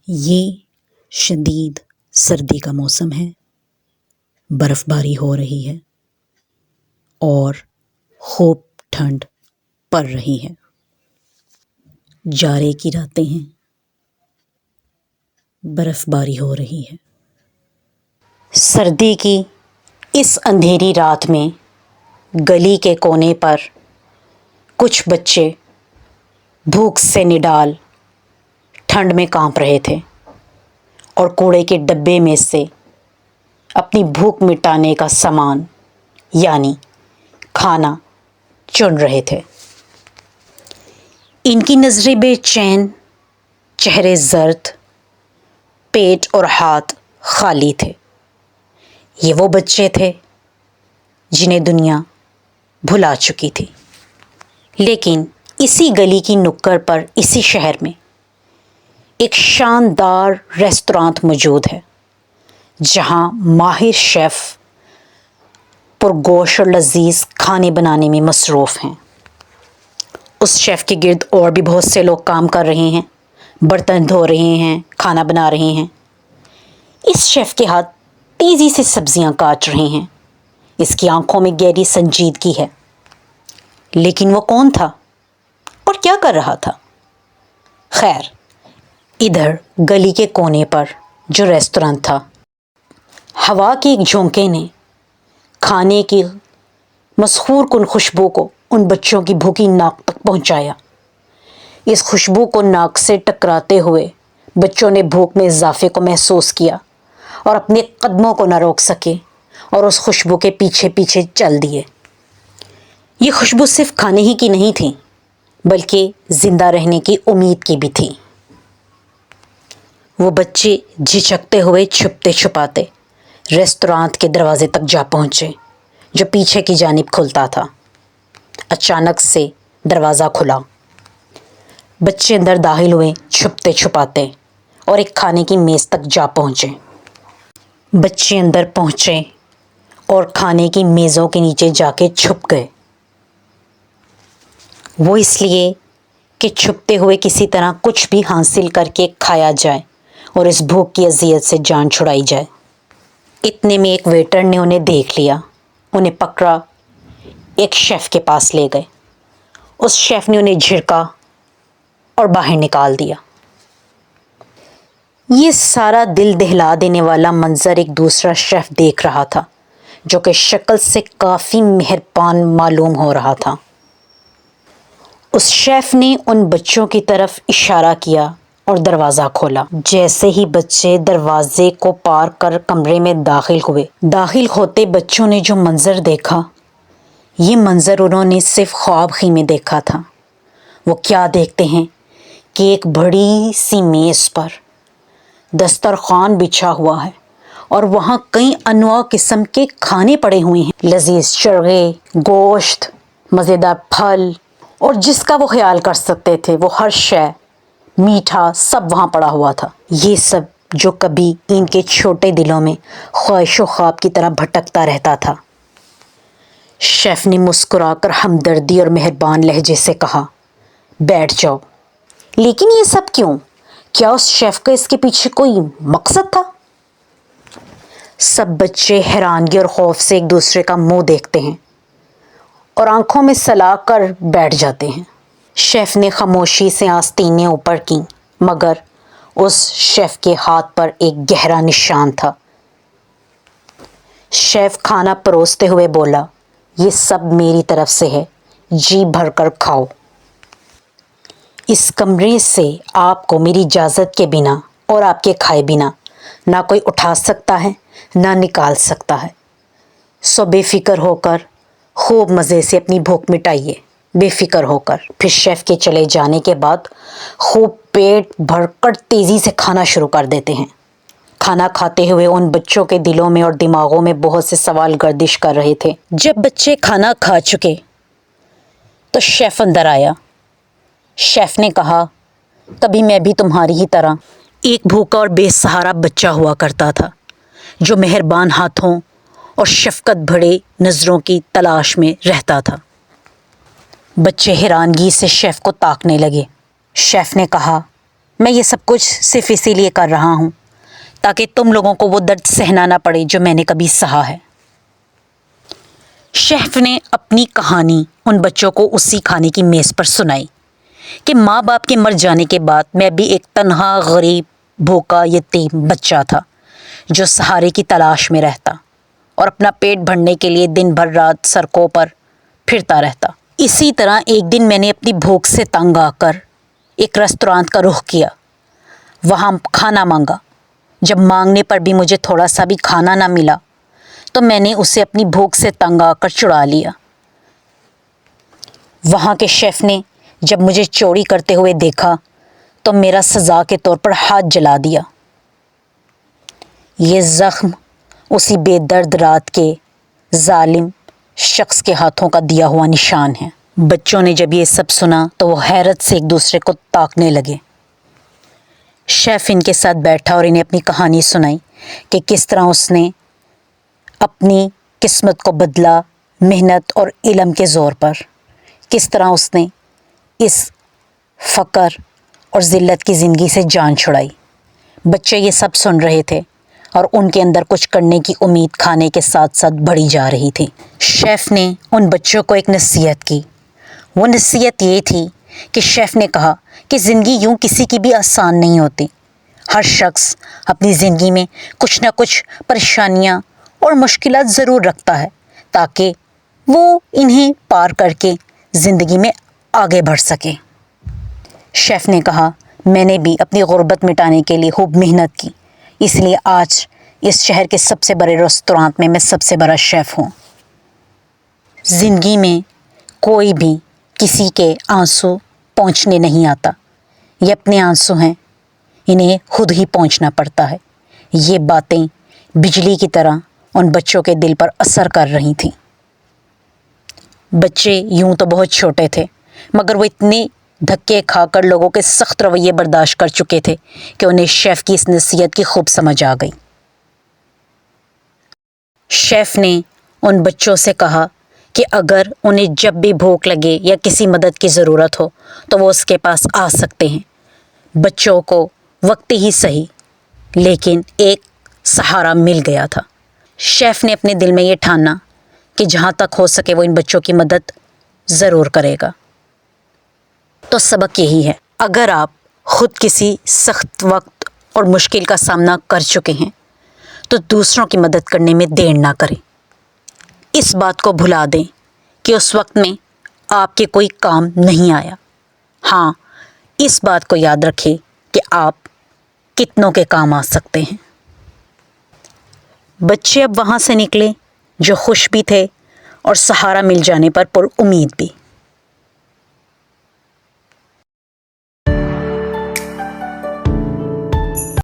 یہ شدید سردی کا موسم ہے، برف باری ہو رہی ہے اور خوب ٹھنڈ پڑ رہی ہے۔ جارے کی راتیں ہیں، برف باری ہو رہی ہے۔ سردی کی اس اندھیری رات میں گلی کے کونے پر کچھ بچے بھوک سے نڈال ٹھنڈ میں کانپ رہے تھے اور کوڑے کے ڈبے میں سے اپنی بھوک مٹانے کا سامان یعنی کھانا چن رہے تھے۔ ان کی نظریں بے چین، چہرے زرد، پیٹ اور ہاتھ خالی تھے۔ یہ وہ بچے تھے جنہیں دنیا بھلا چکی تھی۔ لیکن اسی گلی کی نکڑ پر اسی شہر میں ایک شاندار ریستوران موجود ہے جہاں ماہر شیف پرگوش اور لذیذ کھانے بنانے میں مصروف ہیں۔ اس شیف کے گرد اور بھی بہت سے لوگ کام کر رہے ہیں، برتن دھو رہے ہیں، کھانا بنا رہے ہیں۔ اس شیف کے ہاتھ تیزی سے سبزیاں کاٹ رہے ہیں، اس کی آنکھوں میں گہری سنجیدگی ہے۔ لیکن وہ کون تھا اور کیا کر رہا تھا؟ خیر، ادھر گلی کے کونے پر جو ریستوران تھا، ہوا کے ایک جھونکے نے کھانے کی مسحور کن خوشبو کو ان بچوں کی بھوکی ناک تک پہنچایا۔ اس خوشبو کو ناک سے ٹکراتے ہوئے بچوں نے بھوک میں اضافے کو محسوس کیا اور اپنے قدموں کو نہ روک سکے اور اس خوشبو کے پیچھے پیچھے چل دیے۔ یہ خوشبو صرف کھانے ہی کی نہیں تھی بلکہ زندہ رہنے کی امید کی بھی تھی۔ وہ بچے جھجکتے ہوئے چھپتے چھپاتے ریستوران کے دروازے تک جا پہنچے جو پیچھے کی جانب کھلتا تھا۔ اچانک سے دروازہ کھلا، بچے اندر داخل ہوئے چھپتے چھپاتے اور ایک کھانے کی میز تک جا پہنچے۔ بچے اندر پہنچے اور کھانے کی میزوں کے نیچے جا کے چھپ گئے۔ وہ اس لیے کہ چھپتے ہوئے کسی طرح کچھ بھی حاصل کر کے کھایا جائے اور اس بھوک کی اذیت سے جان چھڑائی جائے۔ اتنے میں ایک ویٹر نے انہیں دیکھ لیا، انہیں پکڑا، ایک شیف کے پاس لے گئے۔ اس شیف نے انہیں جھڑکا اور باہر نکال دیا۔ یہ سارا دل دہلا دینے والا منظر ایک دوسرا شیف دیکھ رہا تھا جو کہ شکل سے کافی مہربان معلوم ہو رہا تھا۔ اس شیف نے ان بچوں کی طرف اشارہ کیا اور دروازہ کھولا۔ جیسے ہی بچے دروازے کو پار کر کمرے میں داخل ہوئے، داخل ہوتے بچوں نے جو منظر دیکھا، یہ منظر انہوں نے صرف خواب ہی میں دیکھا تھا۔ وہ کیا دیکھتے ہیں کہ ایک بڑی سی میز پر دسترخوان بچھا ہوا ہے اور وہاں کئی انواع قسم کے کھانے پڑے ہوئے ہیں، لذیذ چرغے، گوشت، مزیدار پھل اور جس کا وہ خیال کر سکتے تھے وہ ہر شے، میٹھا، سب وہاں پڑا ہوا تھا۔ یہ سب جو کبھی ان کے چھوٹے دلوں میں خواہش و خواب کی طرح بھٹکتا رہتا تھا۔ شیف نے مسکرا کر ہمدردی اور مہربان لہجے سے کہا، بیٹھ جاؤ۔ لیکن یہ سب کیوں؟ کیا اس شیف کا اس کے پیچھے کوئی مقصد تھا؟ سب بچے حیرانگی اور خوف سے ایک دوسرے کا منہ دیکھتے ہیں اور آنکھوں میں سلا کر بیٹھ جاتے ہیں۔ شیف نے خاموشی سے آستینیں اوپر کیں مگر اس شیف کے ہاتھ پر ایک گہرا نشان تھا۔ شیف کھانا پروستے ہوئے بولا، یہ سب میری طرف سے ہے، جی بھر کر کھاؤ۔ اس کمرے سے آپ کو میری اجازت کے بنا اور آپ کے کھائے بنا نہ کوئی اٹھا سکتا ہے نہ نکال سکتا ہے۔ سو بے فکر ہو کر خوب مزے سے اپنی بھوک مٹائیے، بے فکر ہو کر۔ پھر شیف کے چلے جانے کے بعد خوب پیٹ بھر کر تیزی سے کھانا شروع کر دیتے ہیں۔ کھانا کھاتے ہوئے ان بچوں کے دلوں میں اور دماغوں میں بہت سے سوال گردش کر رہے تھے۔ جب بچے کھانا کھا چکے تو شیف اندر آیا۔ شیف نے کہا، کبھی میں بھی تمہاری ہی طرح ایک بھوکا اور بے سہارا بچہ ہوا کرتا تھا جو مہربان ہاتھوں اور شفقت بھرے نظروں کی تلاش میں رہتا تھا۔ بچے حیرانگی سے شیف کو تاکنے لگے۔ شیف نے کہا، میں یہ سب کچھ صرف اسی لیے کر رہا ہوں تاکہ تم لوگوں کو وہ درد سہنا نہ پڑے جو میں نے کبھی سہا ہے۔ شیف نے اپنی کہانی ان بچوں کو اسی کھانے کی میز پر سنائی کہ ماں باپ کے مر جانے کے بعد میں بھی ایک تنہا، غریب، بھوکا، یتیم بچہ تھا جو سہارے کی تلاش میں رہتا اور اپنا پیٹ بھرنے کے لیے دن بھر رات سڑکوں پر پھرتا رہتا۔ اسی طرح ایک دن میں نے اپنی بھوک سے تنگ آ کر ایک ریسٹورانٹ کا رخ کیا، وہاں کھانا مانگا۔ جب مانگنے پر بھی مجھے تھوڑا سا بھی کھانا نہ ملا تو میں نے اسے اپنی بھوک سے تنگ آ کر چڑا لیا۔ وہاں کے شیف نے جب مجھے چوری کرتے ہوئے دیکھا تو میرا سزا کے طور پر ہاتھ جلا دیا۔ یہ زخم اسی بے درد رات کے ظالم شخص کے ہاتھوں کا دیا ہوا نشان ہے۔ بچوں نے جب یہ سب سنا تو وہ حیرت سے ایک دوسرے کو تاکنے لگے۔ شیف ان کے ساتھ بیٹھا اور انہیں اپنی کہانی سنائی کہ کس طرح اس نے اپنی قسمت کو بدلا محنت اور علم کے زور پر، کس طرح اس نے اس فقر اور ذلت کی زندگی سے جان چھڑائی۔ بچے یہ سب سن رہے تھے اور ان کے اندر کچھ کرنے کی امید کھانے کے ساتھ ساتھ بڑھی جا رہی تھی۔ شیف نے ان بچوں کو ایک نصیحت کی۔ وہ نصیحت یہ تھی کہ شیف نے کہا کہ زندگی یوں کسی کی بھی آسان نہیں ہوتی۔ ہر شخص اپنی زندگی میں کچھ نہ کچھ پریشانیاں اور مشکلات ضرور رکھتا ہے تاکہ وہ انہیں پار کر کے زندگی میں آگے بڑھ سکے۔ شیف نے کہا، میں نے بھی اپنی غربت مٹانے کے لیے خوب محنت کی، اس لیے آج اس شہر کے سب سے بڑے ریسٹورانٹ میں سب سے بڑا شیف ہوں۔ زندگی میں کوئی بھی کسی کے آنسو پہنچنے نہیں آتا، یہ اپنے آنسو ہیں، انہیں خود ہی پہنچنا پڑتا ہے۔ یہ باتیں بجلی کی طرح ان بچوں کے دل پر اثر کر رہی تھیں۔ بچے یوں تو بہت چھوٹے تھے مگر وہ اتنے دھکے کھا کر لوگوں کے سخت رویے برداشت کر چکے تھے کہ انہیں شیف کی اس نصیحت کی خوب سمجھ آ گئی۔ شیف نے ان بچوں سے کہا کہ اگر انہیں جب بھی بھوک لگے یا کسی مدد کی ضرورت ہو تو وہ اس کے پاس آ سکتے ہیں۔ بچوں کو وقت ہی صحیح لیکن ایک سہارا مل گیا تھا۔ شیف نے اپنے دل میں یہ ٹھانا کہ جہاں تک ہو سکے وہ ان بچوں کی مدد ضرور کرے گا۔ تو سبق یہی ہے، اگر آپ خود کسی سخت وقت اور مشکل کا سامنا کر چکے ہیں تو دوسروں کی مدد کرنے میں دیر نہ کریں۔ اس بات کو بھلا دیں کہ اس وقت میں آپ کے کوئی کام نہیں آیا۔ ہاں، اس بات کو یاد رکھیں کہ آپ کتنوں کے کام آ سکتے ہیں۔ بچے اب وہاں سے نکلے جو خوش بھی تھے اور سہارا مل جانے پر پر امید بھی۔